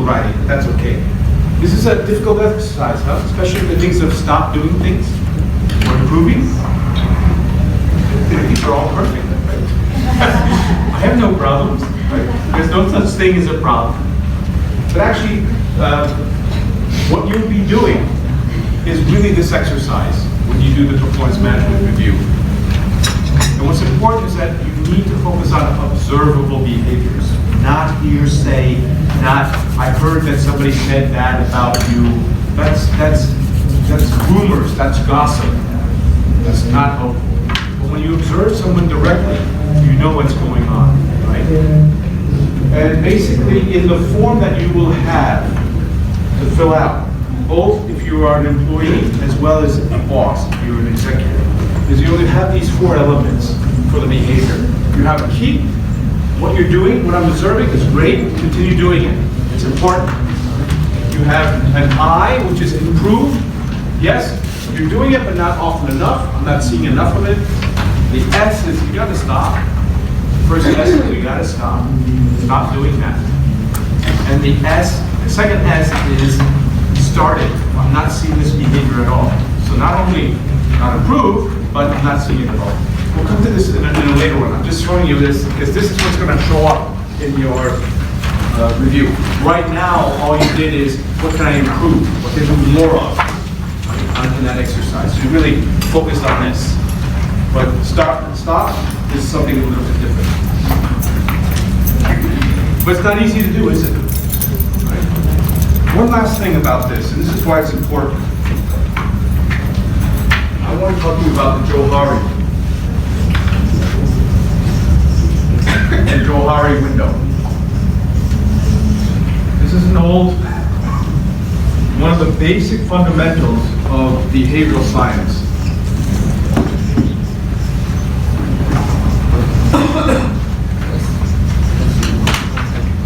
writing. That's okay. This is a difficult exercise, huh? Especially the things of stop doing things or improving. These are all perfect, right? I have no problems, right? There's no such thing as a problem. But actually, what you'll be doing is really this exercise when you do the performance management review. And what's important is that you need to focus on observable behaviors, not hearsay, not I heard that somebody said that about you. That's rumors, that's gossip. That's not helpful. But when you observe someone directly, you know what's going on, right? And basically, in the form that you will have to fill out, both if you are an employee as well as a boss, if you're an executive, is you only have these 4 elements for the behavior. You have a key, what you're doing, what I'm observing is great, continue doing it. It's important. You have an I, which is improve. Yes, you're doing it, but not often enough. I'm not seeing enough of it. The S is you gotta stop. First S is you gotta stop. Stop doing that. And the second S is started. I'm not seeing this behavior at all. So not only not improve, but I'm not seeing it at all. We'll come to this in a later one. I'm just showing you this because this is what's going to show up in your review. Right now, all you did is, what can I improve? What can I do more of in that exercise? So you really focused on this. But start and stop is something a little bit different. But it's not easy to do, is it? Right? One last thing about this, and this is why it's important. I want to talk to you about the Johari and Johari window. This is one of the basic fundamentals of behavioral science.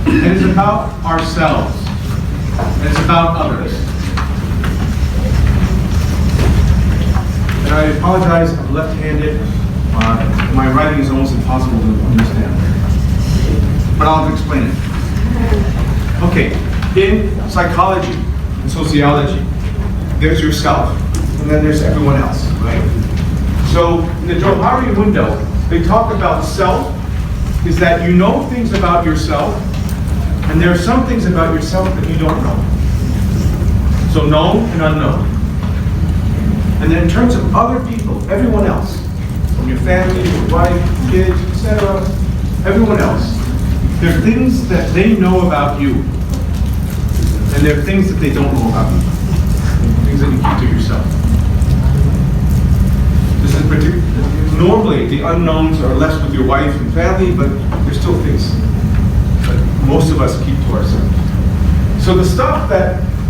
And it's about ourselves. And it's about others. And I apologize, I'm left-handed. My writing is almost impossible to understand. But I'll explain it. Okay, in psychology and sociology, there's yourself, and then there's everyone else, right? So in the Johari window, they talk about self is that you know things about yourself, and there are some things about yourself that you don't know. So known and unknown. And then in terms of other people, everyone else, from your family, your wife, kids, etc., everyone else, there are things that they know about you, and there are things that they don't know about you. Things that you keep to yourself. This is normally the unknowns are less with your wife and family, but there's still things that most of us keep to ourselves. So the stuff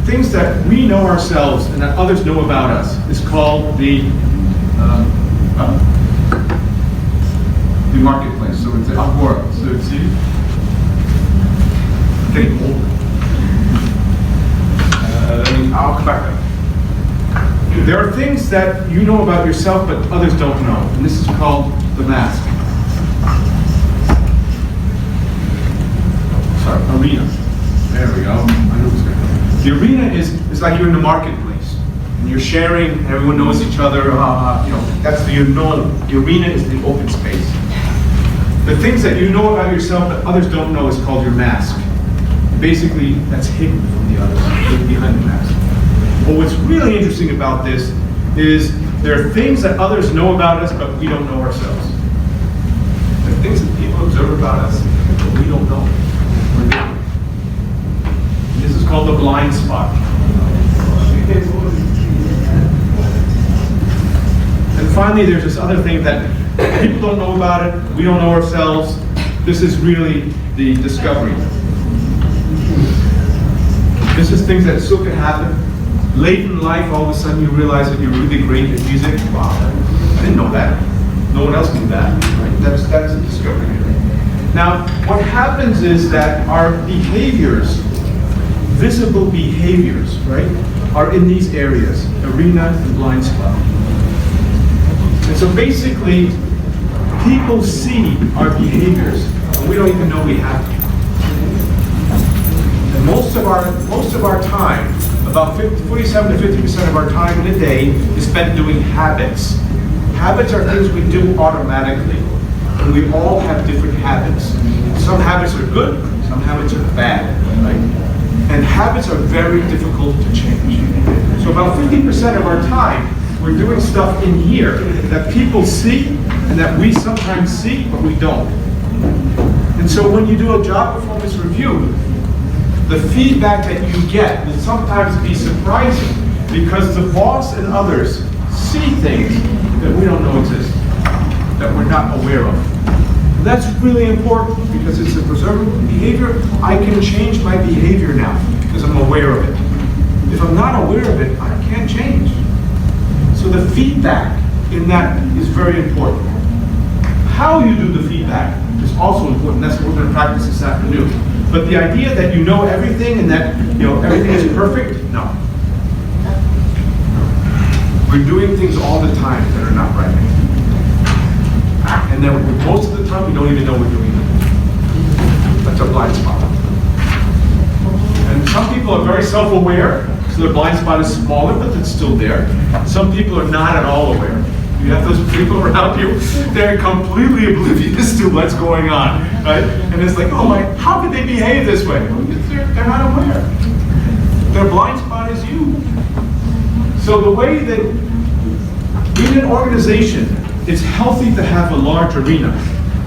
things that we know ourselves and that others know about us is called the marketplace. So it's the agora. So it's getting older. I'll come back there. There are things that you know about yourself but others don't know, and this is called the mask. Sorry, arena. There we go. I know what's going on. The arena is like you're in the marketplace, and you're sharing, and everyone knows each other. That's the The arena is the open space. The things that you know about yourself that others don't know is called your mask. Basically, that's hidden from the others, behind the mask. But what's really interesting about this is there are things that others know about us, but we don't know ourselves. There are things that people observe about us, but we don't know. We're doing. This is called the blind spot. And finally, there's this other thing that people don't know about it, we don't know ourselves. This is really the discovery. This is things that still can happen. Late in life, all of a sudden you realize that you're really great at music. Wow, I didn't know that. No one else knew that. Right? That's a discovery. Now, what happens is that our behaviors, visible behaviors, right, are in these areas, arena and blind spot. And so basically, people see our behaviors, and we don't even know we have them. And most of our time, about 47 to 50% of our time in a day is spent doing habits. Habits are things we do automatically, and we all have different habits. Some habits are good, some habits are bad, right? And habits are very difficult to change. So about 50% of our time, we're doing stuff in here that people see and that we sometimes see, but we don't. And so when you do a job performance review, the feedback that you get will sometimes be surprising because the boss and others see things that we don't know exist, that we're not aware of. And that's really important because it's a preservable behavior. I can change my behavior now because I'm aware of it. If I'm not aware of it, I can't change. So the feedback in that is very important. How you do the feedback is also important. That's what we're going to practice this afternoon. But the idea that you know everything and that everything is perfect, no. We're doing things all the time that are not right. And then most of the time we don't even know we're doing them. That's a blind spot. And some people are very self-aware, so their blind spot is smaller, but it's still there. Some people are not at all aware. You have those people around you, they're completely oblivious to what's going on, right? And it's like, oh my, how could they behave this way? Well, they're not aware. Their blind spot is you. So the way that in an organization, it's healthy to have a large arena.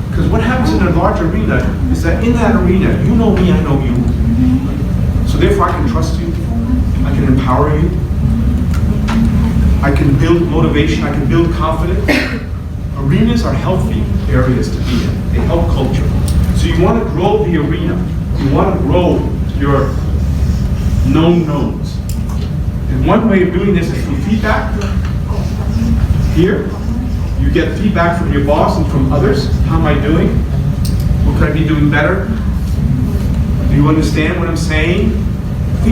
Because what happens in a large arena is that in that arena, you know me, I know you. So therefore I can trust you, I can empower you, I can build motivation, I can build confidence. Arenas are healthy areas to be in. They help culture. So you want to grow the arena. You want to grow your known knowns. And one way of doing this is through feedback. Here, you get feedback from your boss and from others. How am I doing? What could I be doing better? Do you understand what I'm saying?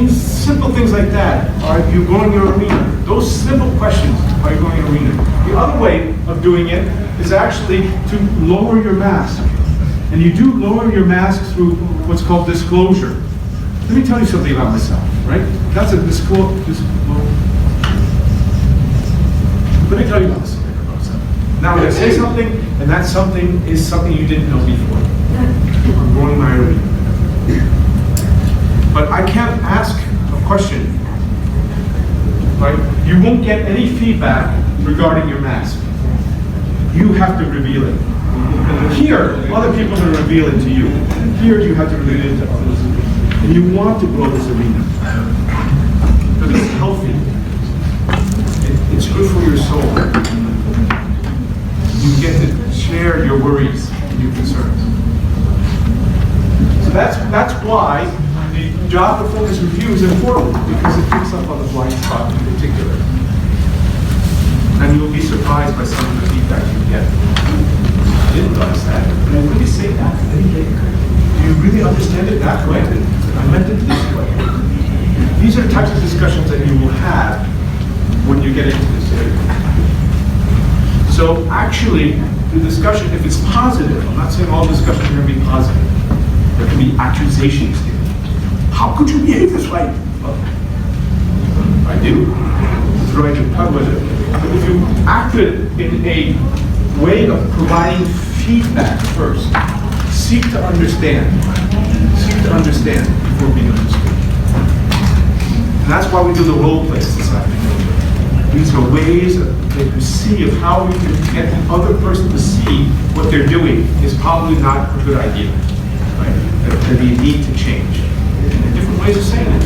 Simple things like that. Are you growing your arena? Those simple questions, are you growing your arena? The other way of doing it is actually to lower your mask. And you do lower your mask through what's called disclosure. Let me tell you something about myself, right? That's a disclosure. Let me tell you about something about myself. Now I'm going to say something, and that something is something you didn't know before. I'm growing my arena. But I can't ask a question, right? You won't get any feedback regarding your mask. You have to reveal it. Here, other people can reveal it to you. Here, you have to reveal it to others. And you want to grow this arena. Because it's healthy. It's good for your soul. You get to share your worries and your concerns. So that's why the job performance review is important, because it picks up on the blind spot in particular. And you'll be surprised by some of the feedback you get. I didn't notice that. Did I really say that? Do you really understand it that way? I meant it this way. These are the types of discussions that you will have when you get into this area. So actually, the discussion, if it's positive, I'm not saying all discussions are going to be positive. There can be accusations here. How could you behave this way? Well, I do. It's right in public. But if you acted in a way of providing feedback first, seek to understand. Seek to understand before being understood. And that's why we do the role plays this afternoon. These are ways that you see of how we can get the other person to see what they're doing is probably not a good idea. Right? There'd be a need to change. Different ways of saying it.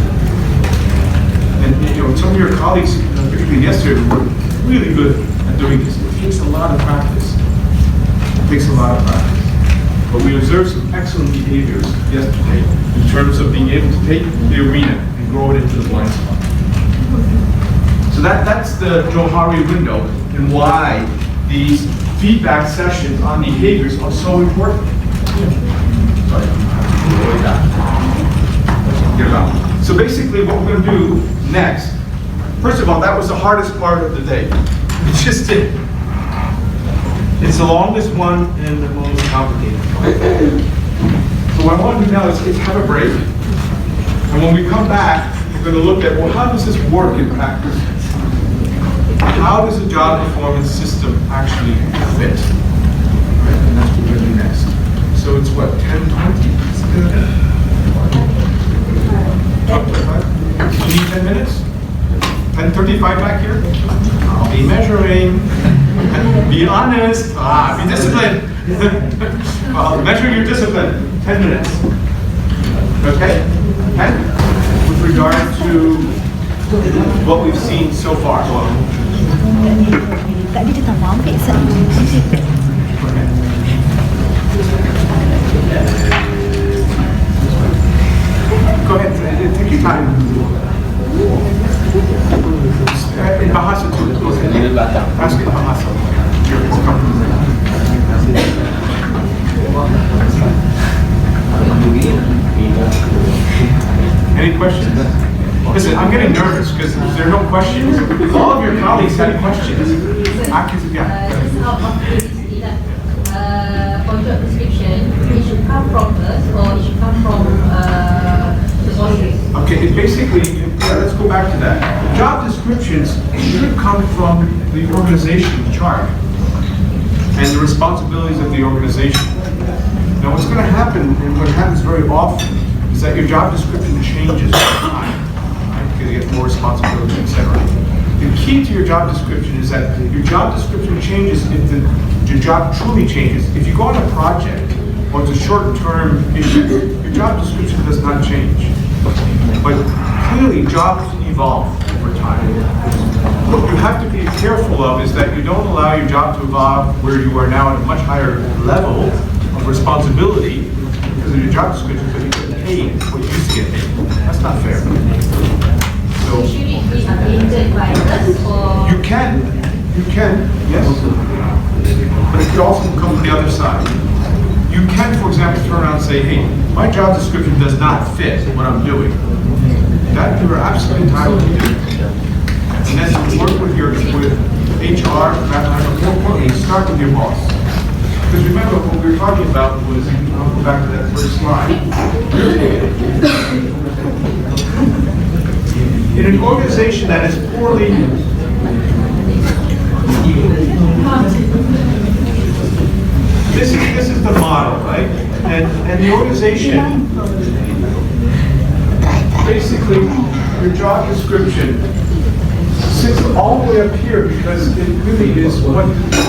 And some of your colleagues, particularly yesterday, were really good at doing this. It takes a lot of practice. It takes a lot of practice. But we observed some excellent behaviors yesterday in terms of being able to take the arena and grow it into the blind spot. So that's the Johari window and why these feedback sessions on behaviors are so important. Sorry, get it out. So basically what we're going to do next, first of all, that was the hardest part of the day. It's just it. It's the longest one and the most complicated one. So what I want to do now is have a break. And when we come back, we're going to look at, well, how does this work in practice? How does a job performance system actually fit? Right? And that's what we're going to do next. So it's what, 10:20? You need 10 minutes? 10:35 back here? I'll be measuring. Be honest. Be disciplined. Well, measure your discipline. 10 minutes. Okay? And with regard to what we've seen so far. Go ahead, take your time. In Bahasa too. Ask in Bahasa. Any questions? Listen, I'm getting nervous because if there are no questions, all of your colleagues had questions. For job description, it should come from us or it should come from the bosses? Okay, it basically, let's go back to that. Job descriptions should come from the organization in charge and the responsibilities of the organization. Now what's going to happen, and what happens very often, is that your job description changes over time, right? Because you get more responsibility, etc. The key to your job description is that your job description changes if your job truly changes. If you go on a project or it's a short-term issue, your job description does not change. But clearly, jobs evolve over time. What you have to be careful of is that you don't allow your job to evolve where you are now at a much higher level of responsibility because of your job description, but you get paid what you used to get paid. That's not fair. So should it be updated by us or? you can, yes. But it could also come from the other side. You can, for example, turn around and say, hey, my job description does not fit what I'm doing. That you are absolutely entitled to do. And then you work with HR, more importantly, start with your boss. Because remember, what we were talking about was, I'll go back to that first slide. In an organization that is poorly this is the model, right? And the organization, basically, your job description sits all the way up here because it really is what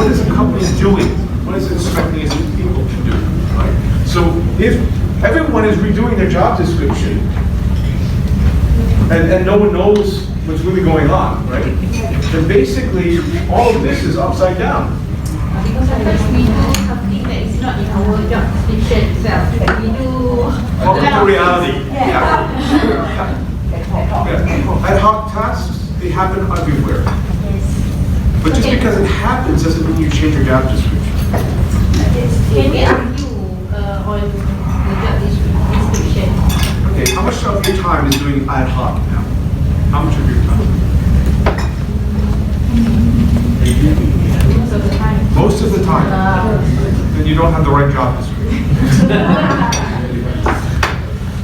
is the company doing? What is it expecting its people to do, right? So if everyone is redoing their job description and no one knows what's really going on, right? Then basically, all of this is upside down. Because sometimes we do something that is not in our job description itself. We do. Welcome to reality. Yeah. Ad hoc tasks, they happen everywhere. But just because it happens doesn't mean you change your job description. Can we argue on the job description? Okay, how much of your time is doing ad hoc now? How much of your time? Most of the time. Most of the time. Then you don't have the right job description.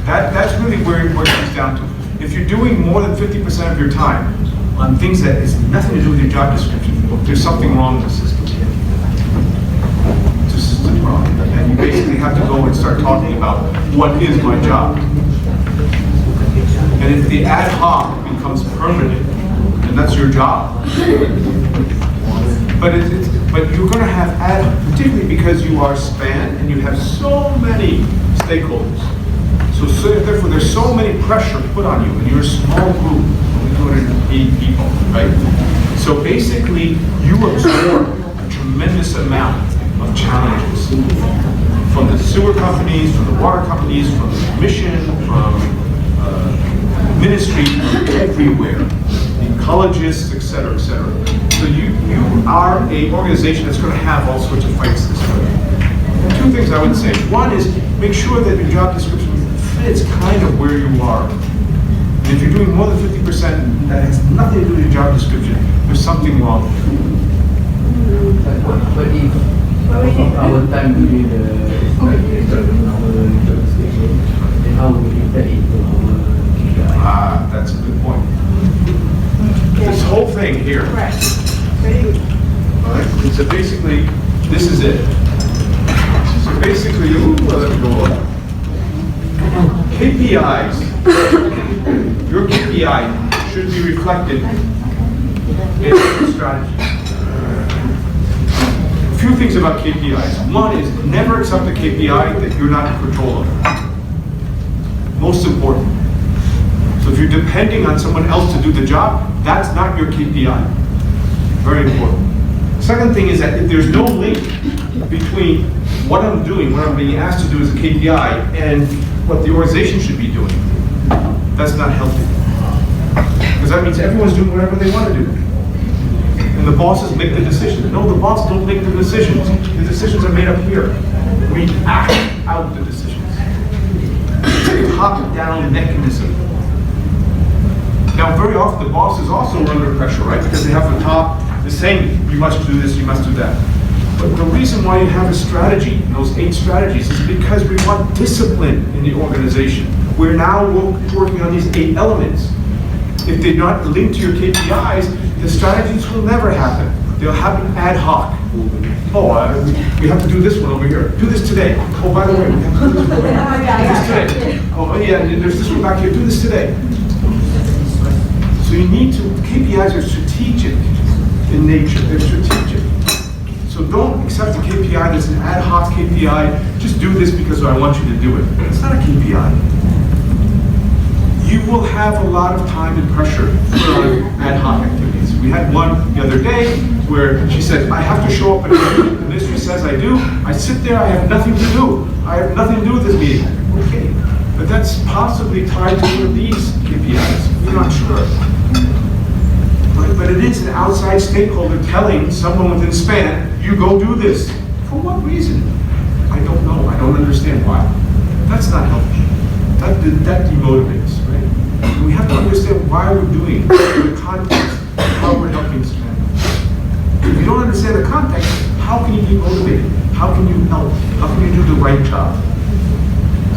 That's really where it comes down to. If you're doing more than 50% of your time on things that has nothing to do with your job description, there's something wrong with the system. It's a system problem. And you basically have to go and start talking about what is my job. And if the ad hoc becomes permanent, then that's your job. But you're going to have ad hoc, particularly because you are span and you have so many stakeholders. So therefore, there's so many pressure put on you, and you're a small group, only 280 people, right? So basically, you absorb a tremendous amount of challenges from the sewer companies, from the water companies, from the commission, from ministry, everywhere, ecologists, et cetera, et cetera. So you are an organization that's going to have all sorts of fights this way. Two things I would say. One is make sure that your job description fits kind of where you are. And if you're doing more than 50% that has nothing to do with your job description, there's something wrong. But if our time during the our job description, then how will we fit into our saying here. Right. Very good. All right. And so basically, this is it. So basically, let me go on. KPIs. Your KPI should be reflected in your strategy. A few things about KPIs. One is never accept a KPI that you're not in control of. Most important. So if you're depending on someone else to do the job, that's not your KPI. Very important. Second thing is that if there's no link between what I'm doing, what I'm being asked to do as a KPI, and what the organization should be doing, that's not healthy. Because that means everyone's doing whatever they want to do. And the bosses make the decisions. No, the bosses don't make the decisions. The decisions are made up here. We act out the decisions. It's a top-down mechanism. Now, very often the bosses also are under pressure, right? Because they have the top, they're saying, you must do this, you must do that. But the reason why you have a strategy, those 8 strategies, is because we want discipline in the organization. We're now working on these 8 elements. If they're not linked to your KPIs, the strategies will never happen. They'll happen ad hoc. Oh, we have to do this one over here. Do this today. Oh, by the way, we have to do this one over here. Do this today. Oh, yeah, there's this one back here. Do this today. So you need to, KPIs are strategic in nature. They're strategic. So don't accept a KPI that's an ad hoc KPI. Just do this because I want you to do it. It's not a KPI. You will have a lot of time and pressure for ad hoc activities. We had one the other day where she said, I have to show up at a meeting. The ministry says I do. I sit there, I have nothing to do. I have nothing to do with this meeting. Okay, but that's possibly tied to one of these KPIs. We're not sure. But it is an outside stakeholder telling someone within span, you go do this. For what reason? I don't know. I don't understand why. That's not healthy. That demotivates, right? We have to understand why we're doing it, the context, how we're helping span. If you don't understand the context, how can you be motivated? How can you help? How can you do the right job?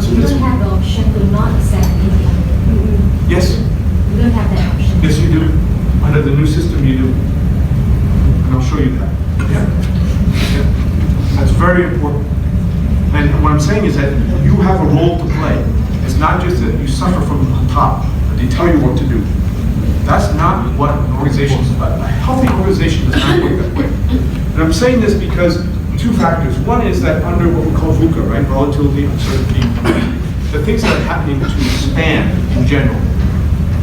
So You don't have the option to not accept anything. Yes. You don't have that option. Yes, you do. Under the new system, you do. And I'll show you that. Yeah. That's very important. And what I'm saying is that you have a role to play. It's not just that you suffer from the top, but they tell you what to do. That's not what an organization is about. A healthy organization does not work that way. And I'm saying this because 2 factors. One is that under what we call VUCA, right? Volatility, uncertainty, the things that are happening to span in general.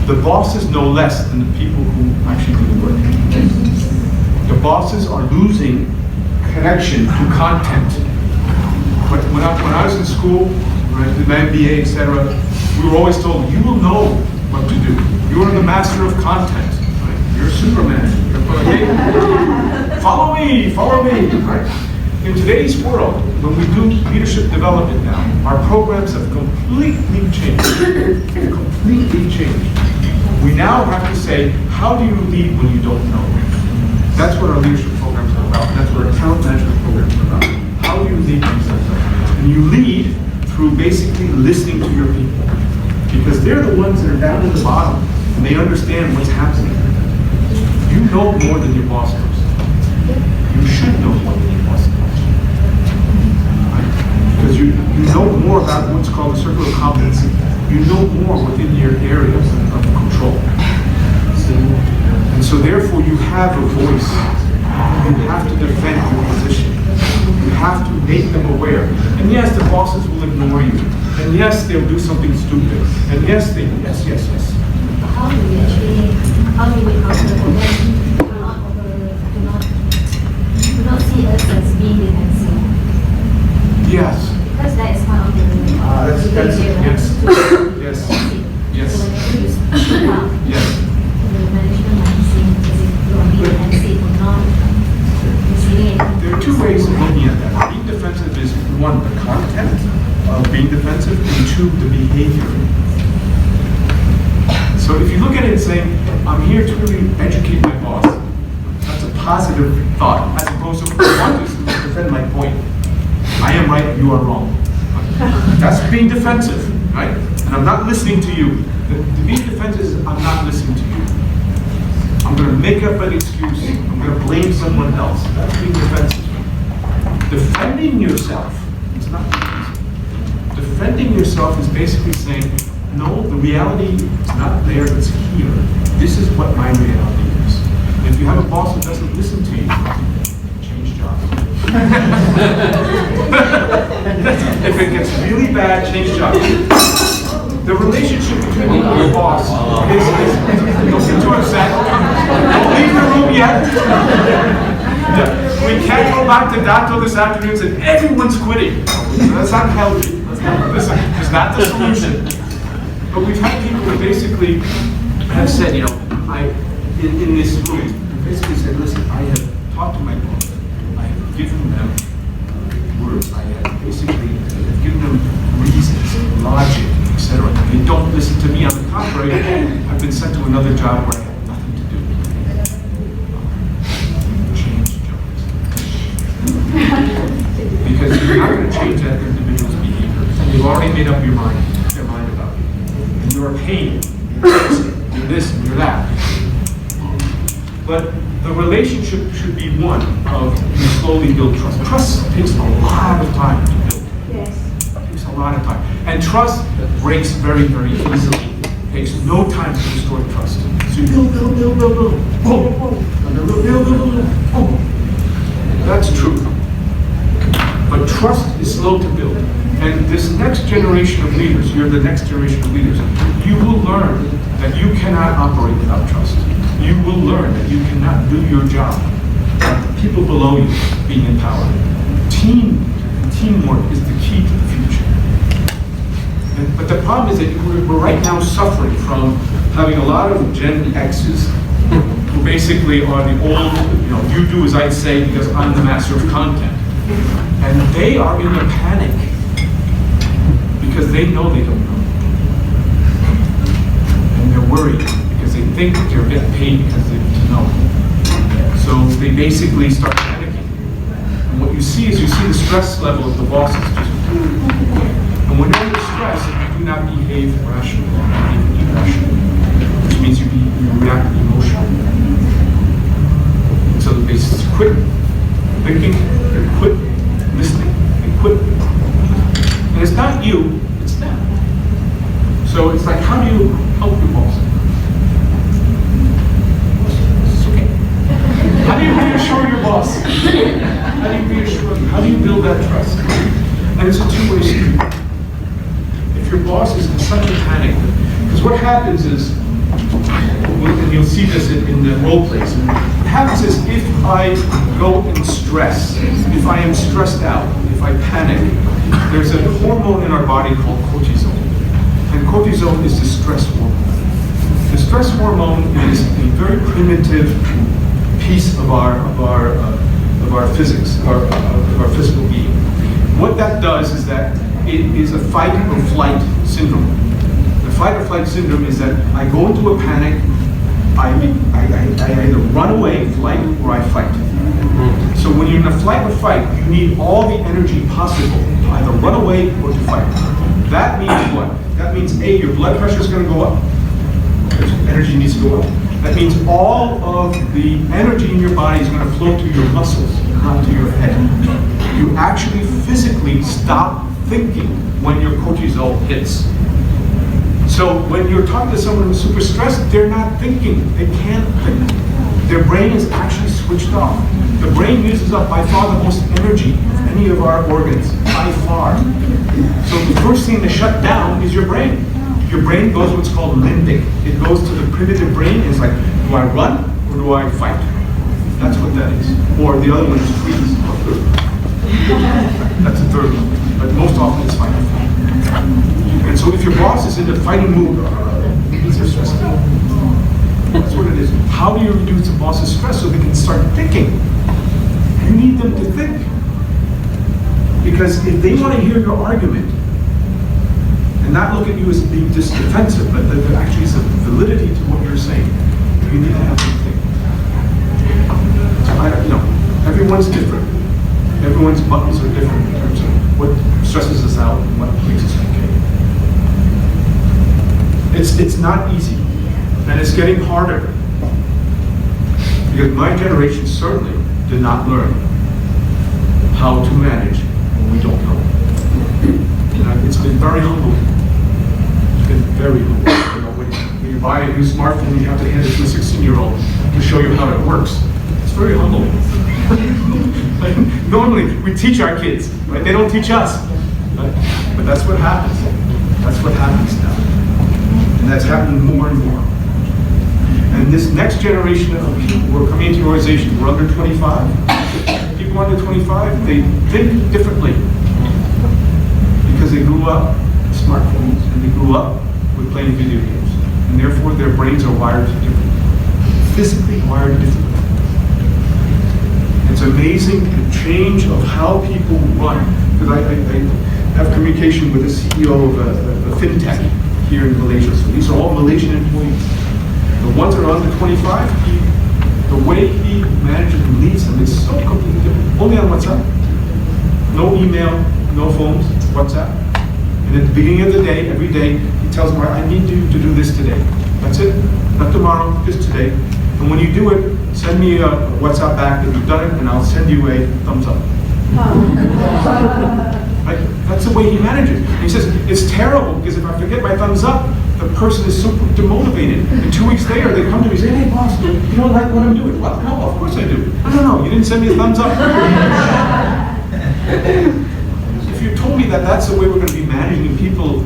The bosses know less than the people who actually do the work. The bosses are losing connection to content. But when I was in school, right, did my MBA, etc., we were always told, you will know what to do. You are the master of content. Right? You're Superman. You're follow me, right? In today's world, when we do leadership development now, our programs have completely changed. Completely changed. We now have to say, how do you lead when you don't know? That's what our leadership programs are about. That's what our talent management programs are about. How do you lead themselves? And you lead through basically listening to your people. Because they're the ones that are down at the bottom, and they understand what's happening. You know more than your boss knows. You should know more than your boss knows. Right? Because you know more about what's called the circle of competency. You know more within your areas of control. And so therefore you have a voice. You have to defend your position. You have to make them aware. And yes, the bosses will ignore you. And yes, they'll do something stupid. And yes, yes. How do we actually, how do we accountable then do not see us as being defensive? Yes. Because that is part of the That's yes. So when you speak up, Yes. the management might see as if you are being defensive or not receiving anything. There are 2 ways of looking at that. Being defensive is 1, the content of being defensive, and 2, the behavior. So if you look at it and saying, I'm here to really educate my boss, that's a positive thought, as opposed to I want to defend my point. I am right, you are wrong. That's being defensive, right? And I'm not listening to you. The being defensive is I'm not listening to you. I'm going to make up an excuse. I'm going to blame someone else. That's being defensive. Defending yourself is not easy. Defending yourself is basically saying, no, the reality is not there, it's here. This is what my reality is. And if you have a boss who doesn't listen to you, change jobs. If it gets really bad, change jobs. The relationship between you and your boss is don't get too upset. Don't leave the room yet. We can't go back to Dato this afternoon and say, everyone's quitting. That's not healthy. That's not the solution. But we've had people who basically have said, in this room, basically said, listen, I have talked to my boss. I have given them words. I have basically given them reasons, logic, etc. They don't listen to me. On the contrary, I've been sent to another job where I have nothing to do. Change jobs. Because you're not going to change that individual's behavior. You've already made up their mind about you. And you're a pain. You're this, and you're that. But the relationship should be one of you slowly build trust. Trust takes a lot of time to build. Yes. It takes a lot of time. And trust breaks very, very easily. It takes no time to restore trust. So you build, boom. Build, boom. That's true. But trust is slow to build. And this next generation of leaders, you're the next generation of leaders, you will learn that you cannot operate without trust. You will learn that you cannot do your job without the people below you being empowered. Teamwork is the key to the future. But the problem is that we're right now suffering from having a lot of Gen X's who basically are the old, you do as I say because I'm the master of content. And they are in a panic because they know they don't know. And they're worried because they think that they're getting paid because they know. So they basically start panicking. And what you see is the stress level of the bosses just. And when you're under stress, if you do not behave rationally, you behave irrationally, which means you react emotionally. So they quit thinking, they quit listening, they quit. And it's not you, it's them. So it's like, how do you help your boss? It's okay. How do you reassure your boss? How do you reassure them? How do you build that trust? And it's a two-way street. If your boss is in such a panic, because what happens is, and you'll see this in the role plays, what happens is if I go in stress, if I am stressed out, if I panic, there's a hormone in our body called cortisol. And cortisol is the stress hormone. The stress hormone is a very primitive piece of our physics, of our physical being. What that does is that it is a fight or flight syndrome. The fight or flight syndrome is that I go into a panic, I either run away, flight, or I fight. So when you're in a flight or fight, you need all the energy possible to either run away or to fight. That means what? That means A, your blood pressure is going to go up. Energy needs to go up. That means all of the energy in your body is going to flow to your muscles, not to your head. You actually physically stop thinking when your cortisol hits. So when you're talking to someone who's super stressed, they're not thinking. They can't think. Their brain is actually switched off. The brain uses up by far the most energy of any of our organs, by far. So the first thing to shut down is your brain. Your brain goes what's called limbic. It goes to the primitive brain. It's like, do I run or do I fight? That's what that is. Or the other one is freeze. That's the third one. But most often it's fight or flight. And so if your boss is in the fighting mood, it means they're stressed out. That's what it is. How do you reduce the boss's stress so they can start thinking? You need them to think. Because if they want to hear your argument and not look at you as being just defensive, but that there actually is a validity to what you're saying, you need to have them think. So everyone's different. Everyone's buttons are different in terms of what stresses us out and what makes us okay. It's not easy, and it's getting harder. Because my generation certainly did not learn how to manage when we don't know. And it's been very humbling. It's been very humbling. You know, when you buy a new smartphone, you have to hand it to a 16-year-old to show you how it works. It's very humbling. Like, normally, we teach our kids, right? They don't teach us. Right? But that's what happens. That's what happens now. And that's happening more and more. And this next generation of people who are coming into your organization, who are under 25, people under 25, they think differently. Because they grew up with smartphones and they grew up with playing video games. And therefore their brains are wired differently. Physically wired differently. It's amazing the change of how people run. Because I have communication with the CEO of a fintech here in Malaysia. So these are all Malaysian employees. The ones that are under 25, the way he manages and leads them is so completely different. Only on WhatsApp. No email, no phones, WhatsApp. And at the beginning of the day, every day, he tells them, I need you to do this today. That's it. Not tomorrow, just today. And when you do it, send me a WhatsApp back that you've done it, and I'll send you a thumbs up. Right? That's the way he manages. And he says, it's terrible, because if I forget my thumbs up, the person is so demotivated. And 2 weeks later, they come to me and say, hey, boss, you don't like what I'm doing? What? No, of course I do. No, you didn't send me a thumbs up. If you told me that that's the way we're going to be managing people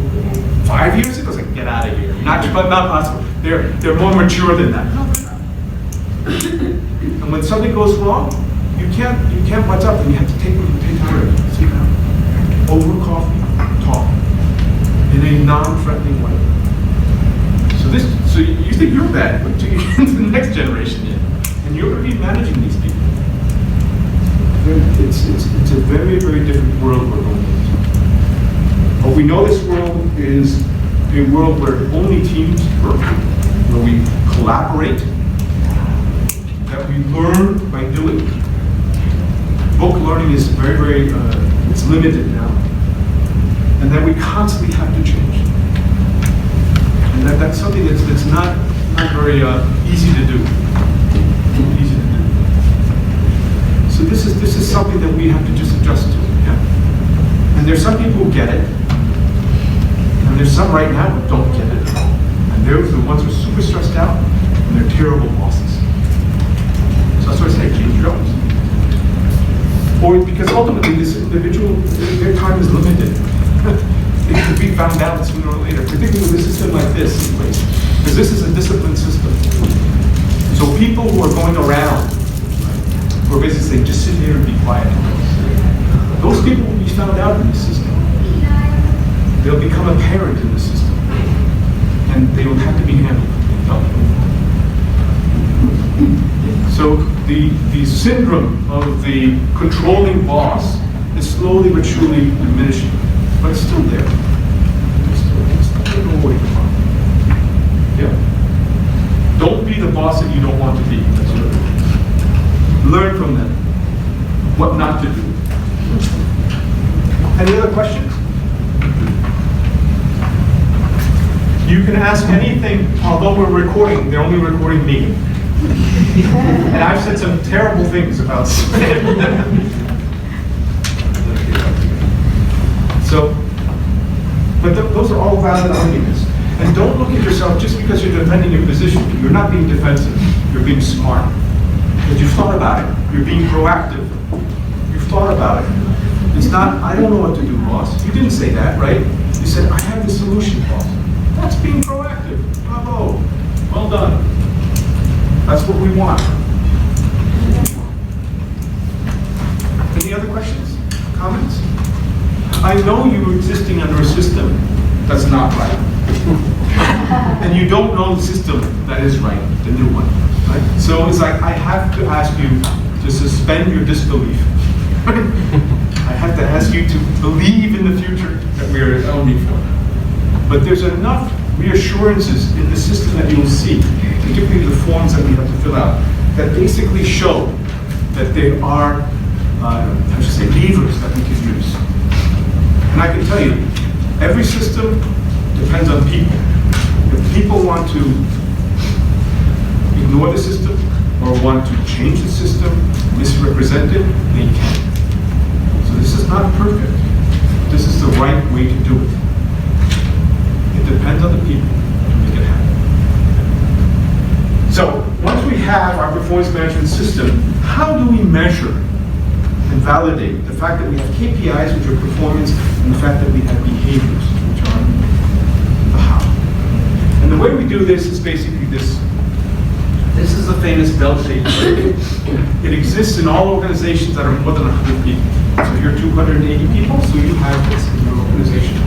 5 years ago, it's like, get out of here. Not possible. They're more mature than that. No, they're not. And when something goes wrong, you can't what's up, and you have to take care of it. Sit down. Over coffee, talk. In a non-threatening way. So you think you're bad, but you get the next generation in, and you're going to be managing these people. It's a very, very different world we're going into. But we know this world is a world where only teams work, where we collaborate, that we learn by doing. Book learning is very, very, it's limited now. And that we constantly have to change. And that's something that's not very easy to do. Easy to do. So this is something that we have to just adjust to. Yeah? And there's some people who get it. And there's some right now who don't get it. And they're the ones who are super stressed out, and they're terrible bosses. So that's why I say change jobs. Or because ultimately this individual, their time is limited. It could be found out sooner or later, particularly with a system like this in place. Because this is a disciplined system. So people who are going around, right, who are basically saying, just sit here and be quiet. Those people will be found out in the system. They'll become apparent in the system. And they will have to be handled. So the syndrome of the controlling boss is slowly but surely diminishing. But it's still there. It's still no way from it. Yeah. Don't be the boss that you don't want to be. That's right. Learn from them what not to do. Any other questions? You can ask anything, although we're recording, they're only recording me. And I've said some terrible things about So, but those are all valid arguments. And don't look at yourself just because you're defending your position. You're not being defensive. You're being smart. Because you've thought about it. You're being proactive. You've thought about it. It's not, I don't know what to do, boss. You didn't say that, right? You said, I have the solution, boss. That's being proactive. Bravo. Well done. That's what we want. Any other questions? Comments? I know you're existing under a system that's not right. And you don't know the system that is right, the new one. Right? So it's like, I have to ask you to suspend your disbelief. I have to ask you to believe in the future that we are aiming for. But there's enough reassurances in the system that you'll see, particularly the forms that we have to fill out, that basically show that there are, I should say, levers that we can use. And I can tell you, every system depends on people. If people want to ignore the system, or want to change the system, misrepresent it, they can. So this is not perfect. This is the right way to do it. It depends on the people to make it happen. So once we have our performance management system, how do we measure and validate the fact that we have KPIs, which are performance, and the fact that we have behaviors, which are the how? And the way we do this is basically this. This is the famous bell-shaped curve. It exists in all organizations that are more than 100 people. So you're 280 people, so you have this in your organization.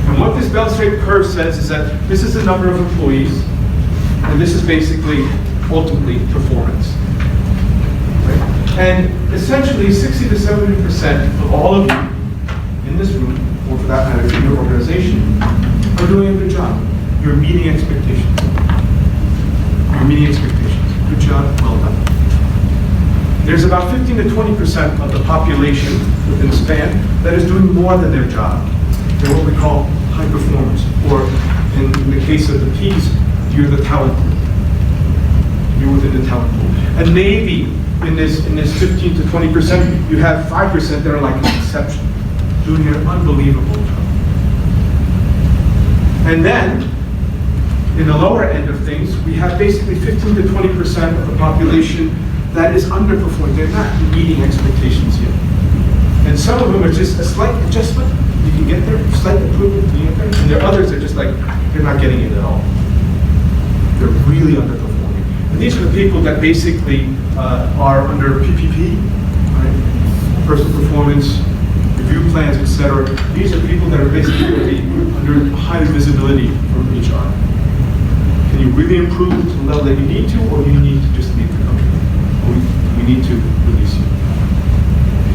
And what this bell-shaped curve says is that this is the number of employees, and this is basically, ultimately, performance. Right? And essentially, 60 to 70% of all of you in this room, or for that matter, in your organization, are doing a good job. You're meeting expectations. You're meeting expectations. Good job, well done. There's about 15 to 20% of the population within the span that is doing more than their job. They're what we call high performers, or in the case of the P's, you're the talent pool. You're within the talent pool. And maybe in this 15 to 20%, you have 5% that are like an exception, doing an unbelievable job. And then, in the lower end of things, we have basically 15 to 20% of the population that is underperforming. They're not meeting expectations yet. And some of them are just a slight adjustment, you can get there, slight improvement, you can get there. And there are others that are just like, they're not getting it at all. They're really underperforming. And these are the people that basically are under PPP, right? Personal performance, review plans, etc. These are people that are basically under high visibility from HR. Can you really improve to the level that you need to, or you need to just leave the company? Or we need to release you.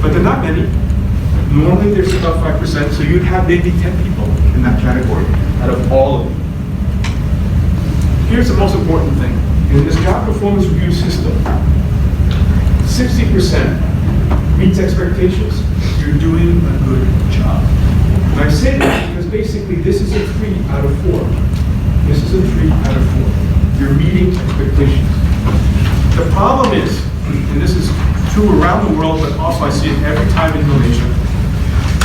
But they're not many. Normally there's about 5%, so you'd have maybe 10 people in that category out of all of them. Here's the most important thing. In this job performance review system, 60% meets expectations. You're doing a good job. And I say that because basically this is a 3 out of 4. This is a 3 out of 4. You're meeting expectations. The problem is, and this is true around the world, but also I see it every time in Malaysia,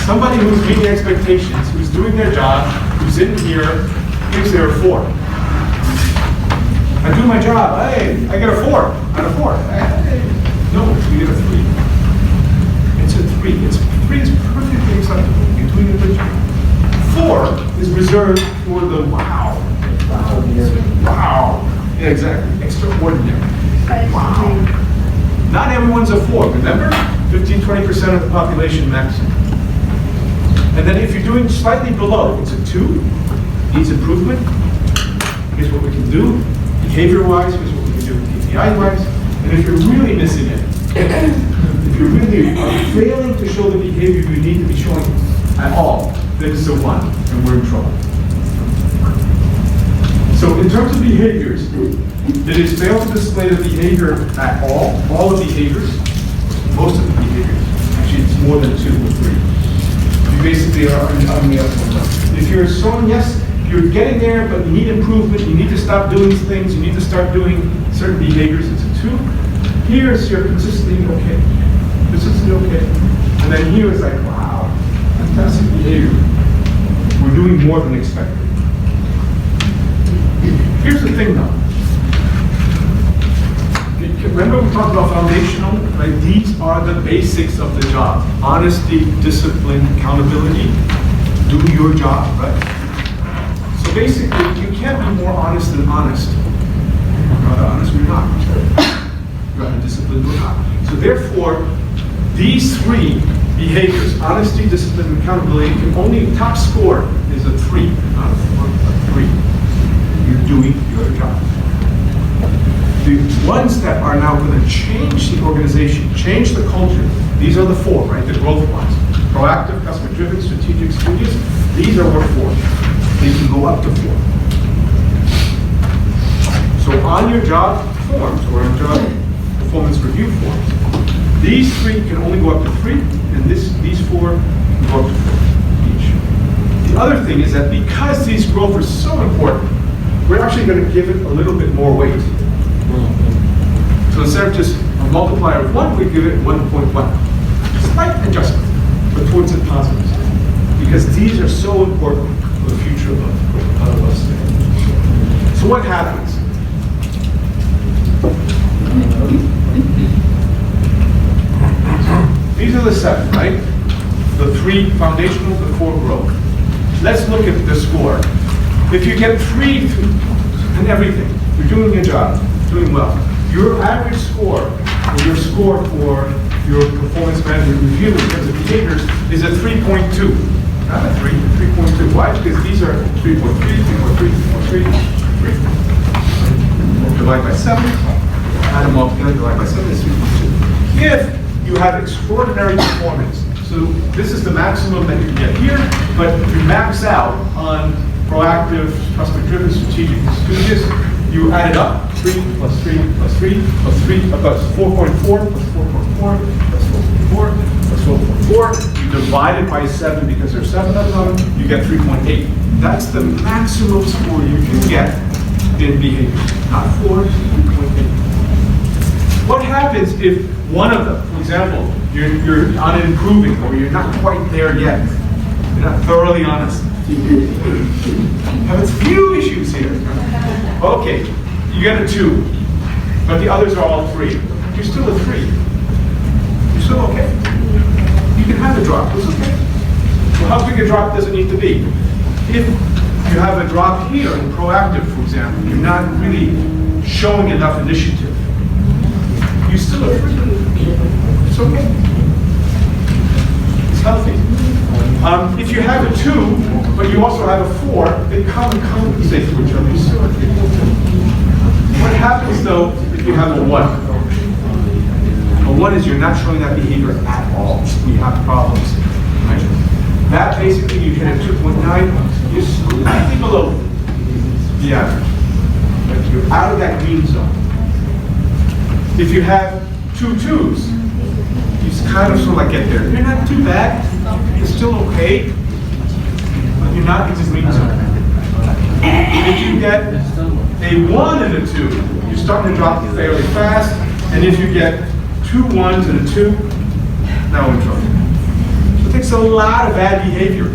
somebody who's meeting expectations, who's doing their job, who's in here, thinks they're a 4. I do my job, hey, I get a 4 out of 4. Hey. No, you get a 3. It's a 3. 3 is perfectly acceptable. You're doing a good job. 4 is reserved for the wow. Wow. Yeah, exactly. Extraordinary. Wow. Not everyone's a 4, remember? 15-20% of the population maximum. And then if you're doing slightly below, it's a 2, needs improvement. Here's what we can do. Behavior-wise, here's what we can do KPI-wise. And if you're really missing it, if you really are failing to show the behavior you need to be showing at all, then it's a 1, and we're in trouble. So in terms of behaviors, it is failed to display the behavior at all the behaviors, most of the behaviors. Actually, it's more than 2 or 3. You basically are on the up one. If you're showing, yes, you're getting there, but you need improvement, you need to stop doing things, you need to start doing certain behaviors, it's a 2. Here's you're consistently okay. Consistently okay. And then here is like, wow, fantastic behavior. We're doing more than expected. Here's the thing though. Remember we talked about foundational, right? These are the basics of the job. Honesty, discipline, accountability. Do your job, right? So basically, you can't be more honest than honest. You're not honest, we're not. You're not disciplined, we're not. So therefore, these 3 behaviors, honesty, discipline, and accountability, can only, top score is a 3, not a 4, a 3. You're doing your job. The ones that are now going to change the organization, change the culture, these are the 4, right? The growth ones. Proactive, customer-driven, strategic, studious. These are what 4. They can go up to 4. So on your job forms, or on job performance review forms, these 3 can only go up to 3, and these 4 can go up to 4 each. The other thing is that because these growth are so important, we're actually going to give it a little bit more weight. So instead of just a multiplier of 1, we give it 1.1. Slight adjustment, but towards the positives. Because these are so important for the future of us. So what happens? These are the 7, right? The 3 foundational, the 4 growth. Let's look at the score. If you get 3 in everything, you're doing your job, doing well. Your average score, or your score for your performance management review in terms of behaviors is a 3.2. Not a 3, 3.2. Why? Because these are 3.3, 3.3, 3.3, 3. Divide by 7. Add them all together, divide by 7 is 3.2. If you have extraordinary performance, so this is the maximum that you can get here, but if you max out on proactive, prospect-driven, strategic, and studious, you add it up, 3 plus 3 plus 3 plus 3, plus 4.4 plus 4.4 plus 4.4 plus 4.4. You divide it by 7 because there's 7 of them, you get 3.8. That's the maximum score you can get in behavior. Not 4, 3.8. What happens if one of them, for example, you're on improving or you're not quite there yet, you're not thoroughly honest, have a few issues here. Okay, you get a 2, but the others are all 3. You're still a 3. You're still okay. You can have a drop, it's okay. Well, how big a drop does it need to be? If you have a drop here in proactive, for example, you're not really showing enough initiative. You still a 3. It's okay. It's healthy. If you have a 2, but you also have a 4, they come and compensate for each other. You still a 3. What happens though if you have a 1? A 1 is you're not showing that behavior at all. We have problems. Right? That basically you hit at 2.9, you're slightly below the average. But you're out of that green zone. If you have 2 2s, you kind of sort of like get there. You're not too bad. You're still okay. But you're not in the green zone. If you get a 1 and a 2, you're starting to drop fairly fast. And if you get 2 1s and a 2, now we're in trouble. So it takes a lot of bad behavior,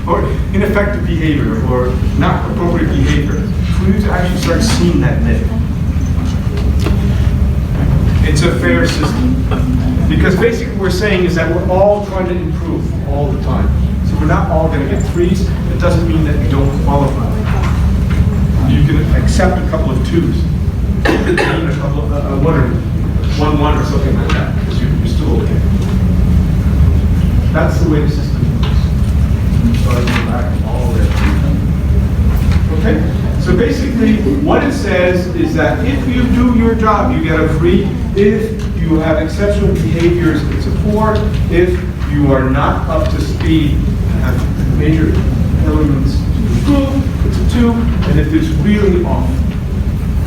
or ineffective behavior, or not appropriate behavior for you to actually start seeing that negative. It's a fair system. Because basically what we're saying is that we're all trying to improve all the time. So we're not all going to get 3s. It doesn't mean that you don't qualify. You can accept a couple of 2s. A couple of 1 or 1 1 or something like that, because you're still okay. That's the way the system works. Starting back all the way. Okay? So basically, what it says is that if you do your job, you get a 3. If you have exceptional behaviors, it's a 4. If you are not up to speed and have major elements to improve, it's a 2. And if it's really off,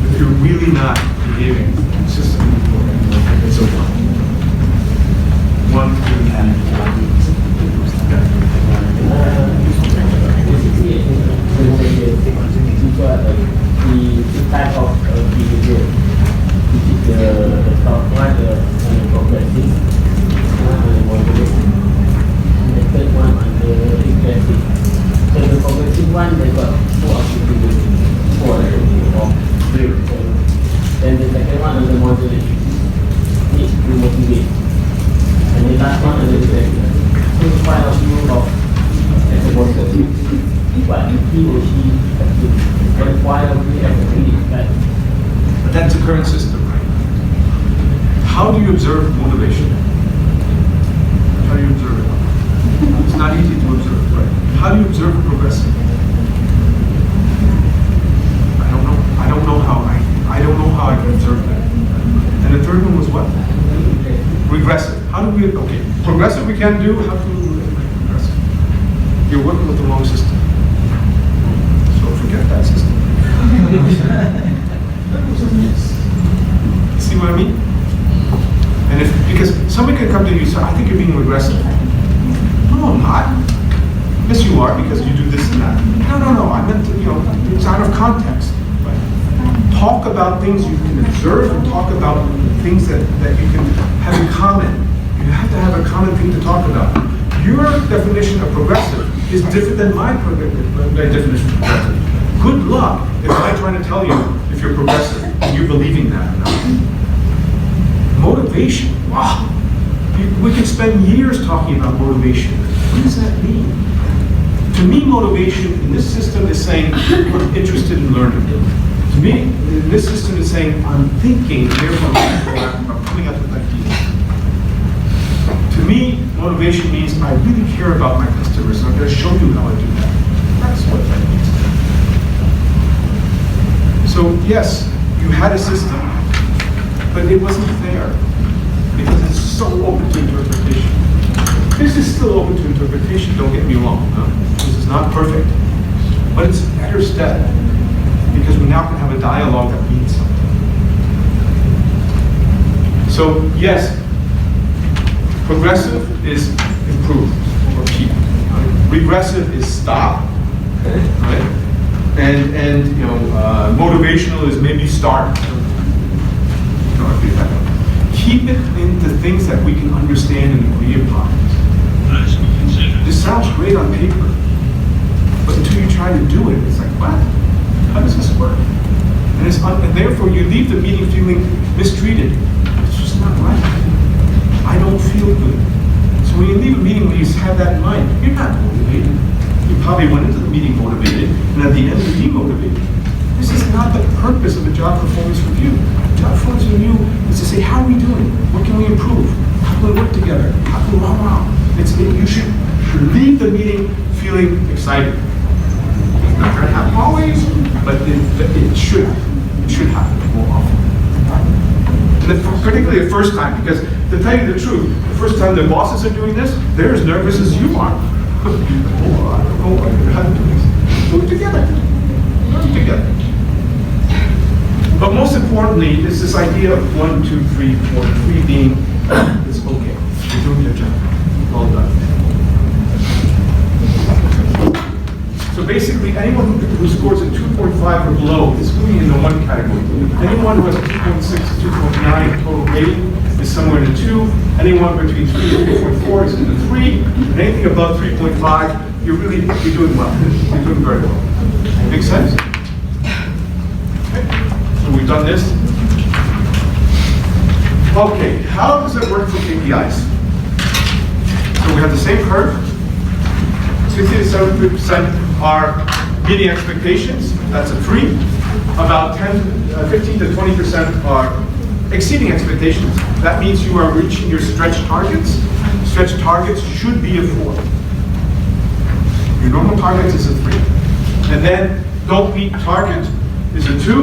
if you're really not behaving consistently, it's a 1. 1, 2, and the type of behavior, which is the top one, the progressive, the moderate, and the third one the regressive. So the progressive one, they got 4 activities, 4 of break. Then the second one is the moderate, needs to motivate. And the last one is the regressive. So the point of view of as a positive, but he or she has to require me as a critic. But that's the current system, right? How do you observe motivation? How do you observe it? It's not easy to observe, right? How do you observe progressing? I don't know. I don't know how I can observe that. And the third one was what? Regressive. How do we? Okay, progressive we can do. How do we regressive? You're working with the wrong system. So forget that system. See what I mean? And because somebody can come to you and say, I think you're being regressive. No, I'm not. Yes, you are, because you do this and that. No, I meant to, it's out of context. Right? talk about things you can observe and talk about things that you can have in common. You have to have a common thing to talk about. Your definition of progressive is different than my definition of progressive. Good luck if I'm trying to tell you if you're progressive and you're believing that or not. Motivation, wow. We could spend years talking about motivation. What does that mean? To me, motivation in this system is saying, I'm interested in learning. To me, this system is saying, I'm thinking, therefore I'm coming up with ideas. To me, motivation means I really care about my customers, and I'm going to show you how I do that. That's what that means. So yes, you had a system, but it wasn't fair, because it's so open to interpretation. This is still open to interpretation, don't get me wrong. No? This is not perfect, but it's a better step, because we now can have a dialogue that means something. So yes, progressive is improve or keep. Right? Regressive is stop. Right? And you know, motivational is maybe start. Keep it into things that we can understand and agree upon. This sounds great on paper, but until you try to do it, it's like, what? How does this work? And therefore you leave the meeting feeling mistreated. It's just not right. I don't feel good. So when you leave a meeting where you have that in mind, you're not motivated. You probably went into the meeting motivated, and at the end you're demotivated. This is not the purpose of a job performance review. Job performance review is to say, how are we doing? What can we improve? How can we work together? How can we, you should leave the meeting feeling excited. It's not going to happen always, but it should happen more often. And particularly the first time, because to tell you the truth, the first time the bosses are doing this, they're as nervous as you are. Oh, I don't know how to do this. Do it together. Learn together. But most importantly, is this idea of 1, 2, 3, 4, 3 being, it's okay. You're doing your job. Well done. So basically, anyone who scores a 2.5 or below is really in the 1 category. Anyone who has a 2.6 to 2.9 total rating is somewhere in the 2. Anyone between 3 and 3.4 is in the 3. And anything above 3.5, you're doing well. You're doing very well. Make sense? Okay. So we've done this. Okay, how does it work for KPIs? So we have the same curve. 60 to 70% are meeting expectations. That's a 3. About 15 to 20% are exceeding expectations. That means you are reaching your stretch targets. Stretch targets should be a 4. Your normal targets is a 3. And then don't meet target is a 2.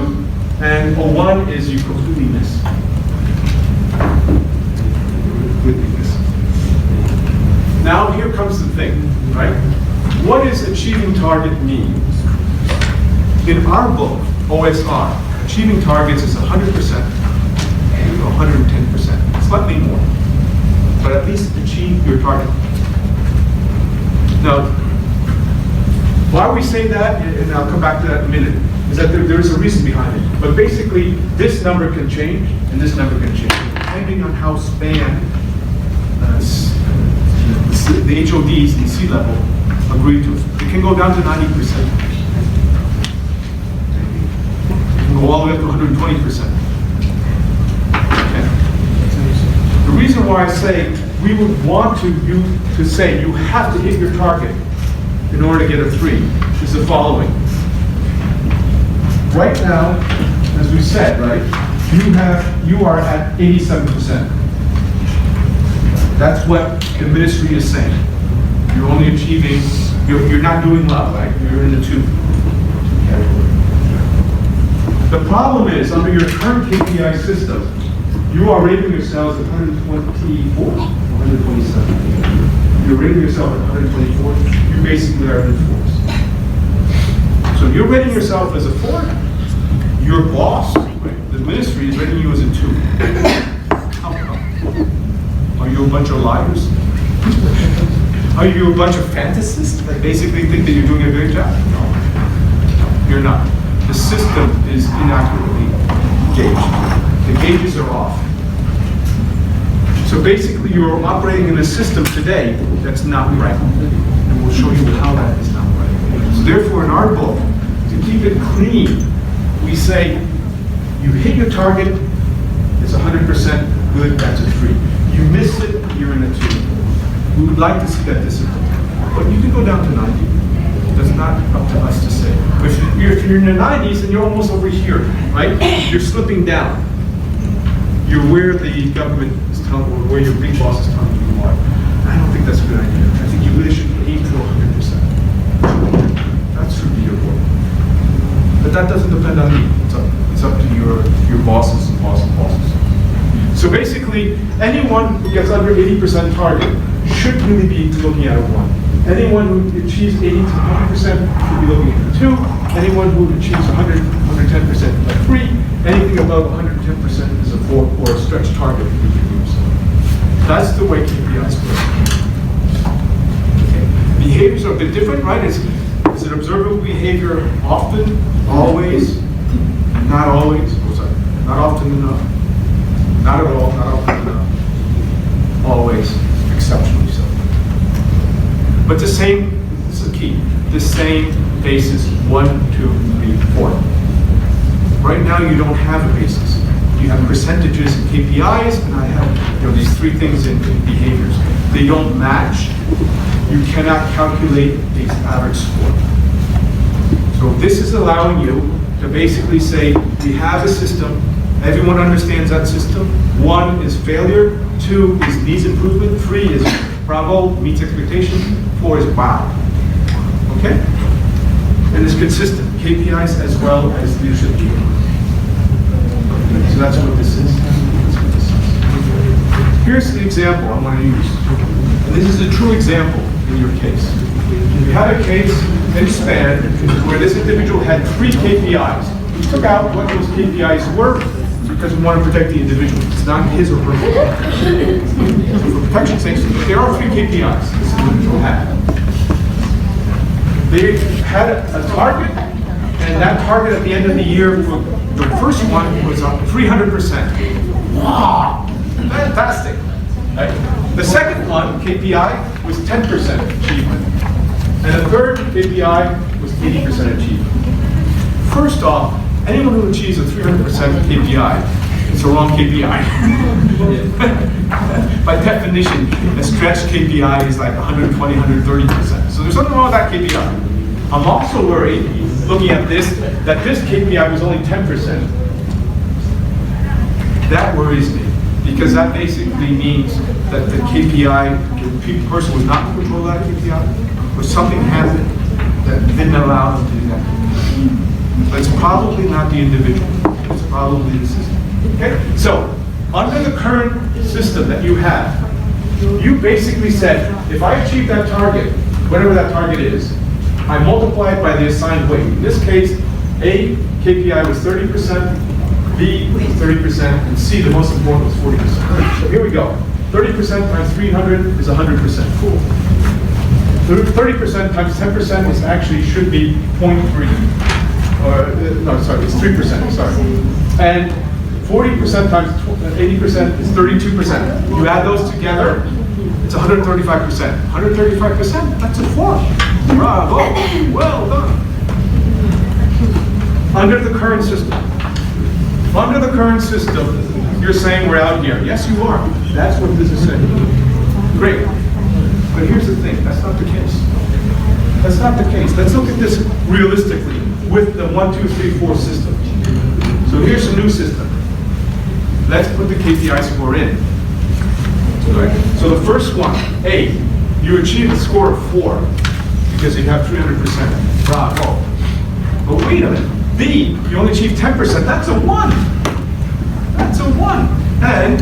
And a 1 is you completely miss. Completely miss. Now here comes the thing, right? What does achieving target mean? In our book, OSR, achieving targets is 100% to 110%, slightly more, but at least achieve your target. Now, why we say that, and I'll come back to that in a minute, is that there is a reason behind it. But basically, this number can change, and this number can change, depending on how span the HODs in C-level agree to. It can go down to 90%. It can go all the way up to 120%. Okay. The reason why I say we would want you to say you have to hit your target in order to get a 3 is the following. Right now, as we said, right, you are at 87%. That's what the ministry is saying. You're only achieving, you're not doing well, right? You're in the 2 category. The problem is, under your current KPI system, you are rating yourselves at 124 or 127. You're rating yourself at 124, you basically are in the 4s. So you're rating yourself as a 4, your boss, right, the ministry is rating you as a 2. How come? Are you a bunch of liars? Are you a bunch of fantasists that basically think that you're doing a great job? No, you're not. The system is inaccurately gauge. The gauges are off. So basically, you're operating in a system today that's not right. And we'll show you how that is not right. So therefore, in our book, to keep it clean, we say, you hit your target, it's 100% good, that's a 3. You miss it, you're in a 2. We would like to see that discipline. But you can go down to 90. That's not up to us to say. If you're in the 90s, then you're almost over here, right? You're slipping down. You're where the government is telling, or where your big boss is telling you are. I don't think that's a good idea. I think you really should aim for 100%. That should be your goal. But that doesn't depend on me. It's up to your bosses and bosses. So basically, anyone who gets under 80% target should really be looking at a 1. Anyone who achieves 80 to 100% should be looking at a 2. Anyone who achieves 100, 110%, a 3. Anything above 110% is a 4, or a stretch target. That's the way KPIs work. Okay. Behaviors are a bit different, right? Is it observable behavior often, always, not always? Oh, sorry. Not often enough. Not at all, not often enough. Always, exceptionally so. But the same, this is key, the same basis, 1, 2, 3, 4. Right now you don't have a basis. You have percentages and KPIs, and I have these 3 things in behaviors. They don't match. You cannot calculate the average score. So this is allowing you to basically say, we have a system, everyone understands that system. 1 is failure, 2 is needs improvement, 3 is bravo, meets expectations, 4 is wow. Okay? And it's consistent, KPIs as well as leadership behavior. So that's what this is. Here's the example I want to use. And this is a true example in your case. You had a case in Spain where this individual had 3 KPIs. We took out what those KPIs were because we want to protect the individual. It's not his or her. So for protection sake, there are 3 KPIs this individual had. They had a target, and that target at the end of the year, for the first one was 300%. Wow, fantastic. Right? The second one, KPI, was 10% achievement. And the third KPI was 80% achievement. First off, anyone who achieves a 300% KPI, it's a wrong KPI. By definition, a stretch KPI is like 120, 130%. So there's something wrong with that KPI. I'm also worried, looking at this, that this KPI was only 10%. That worries me, because that basically means that the KPI, the person was not in control of that KPI, or something happened that didn't allow them to do that. But it's probably not the individual, it's probably the system. Okay? So, under the current system that you have, you basically said, if I achieve that target, whatever that target is, I multiply it by the assigned weight. In this case, A, KPI was 30%, B was 30%, and C, the most important, was 40%. So here we go. 30% times 300 is 100%. Cool. 30% times 10% is actually should be 0.3. No, sorry, it's 3%, sorry. And 40% times 80% is 32%. You add those together, it's 135%. 135%, that's a 4. Bravo, well done. Under the current system. Under the current system, you're saying we're out here. Yes, you are. That's what this is saying. Great. But here's the thing, that's not the case. That's not the case. Let's look at this realistically with the 1, 2, 3, 4 system. So here's a new system. Let's put the KPI score in. Right. So the first one, A, you achieve a score of 4 because you have 300%. Bravo. But wait a minute. B, you only achieve 10%. That's a 1. That's a 1. And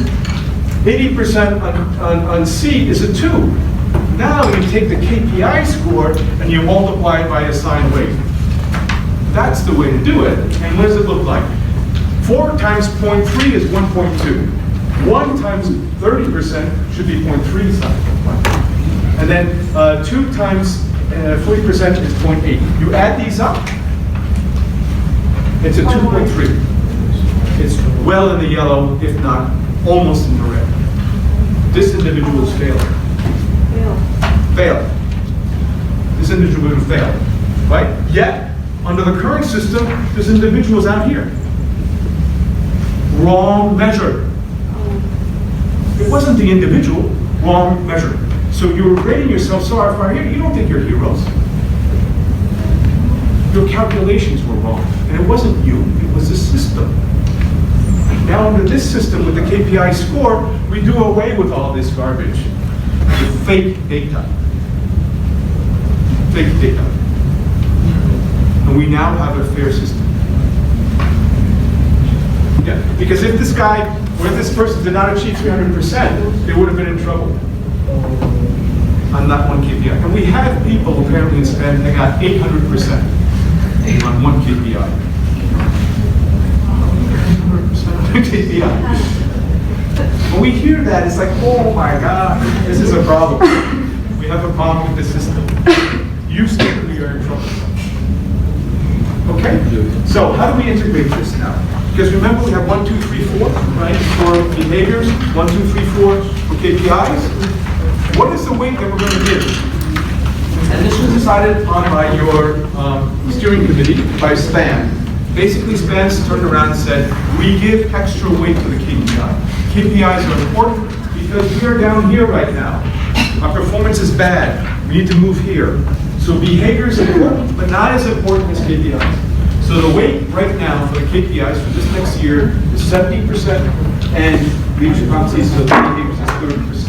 80% on C is a 2. Now you take the KPI score and you multiply it by assigned weight. That's the way to do it. And what does it look like? 4 times 0.3 is 1.2. 1 times 30% should be 0.3. And then 2 times 40% is 0.8. You add these up, it's a 2.3. It's well in the yellow, if not almost in the red. This individual is failing. Failed. This individual failed, right? Yet, under the current system, this individual is out here. Wrong measure. It wasn't the individual, wrong measure. So you were rating yourself so far here, you don't think you're heroes. Your calculations were wrong. And it wasn't you, it was the system. Now under this system with the KPI score, we do away with all this garbage. The fake data. Fake data. And we now have a fair system. Yeah, because if this guy, or if this person did not achieve 300%, they would have been in trouble on that one KPI. And we have people apparently in Spain that got 800% on one KPI. 800% on one KPI. When we hear that, it's like, oh my God, this is a problem. We have a problem with the system. You think we are in trouble. Okay? So how do we integrate this now? Because remember we have 1, 2, 3, 4, right, for behaviors, 1, 2, 3, 4 for KPIs. What is the weight that we're going to give? And this was decided on by your steering committee, by SPAN. Basically, SPAN turned around and said, we give extra weight to the KPI. KPIs are important because we are down here right now. Our performance is bad. We need to move here. So behavior is important, but not as important as KPIs. So the weight right now for the KPIs for this next year is 70%, and leadership competencies for the behaviors is 30%.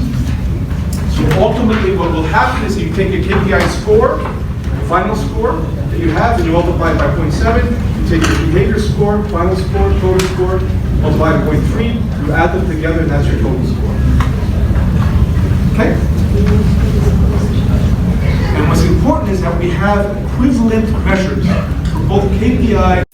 So ultimately what will happen is you take a KPI score, the final score that you have, and you multiply it by 0.7, you take your behavior score, final score, total score, multiply by 0.3, you add them together, and that's your total score. Okay? And what's important is that we have equivalent measures for both KPI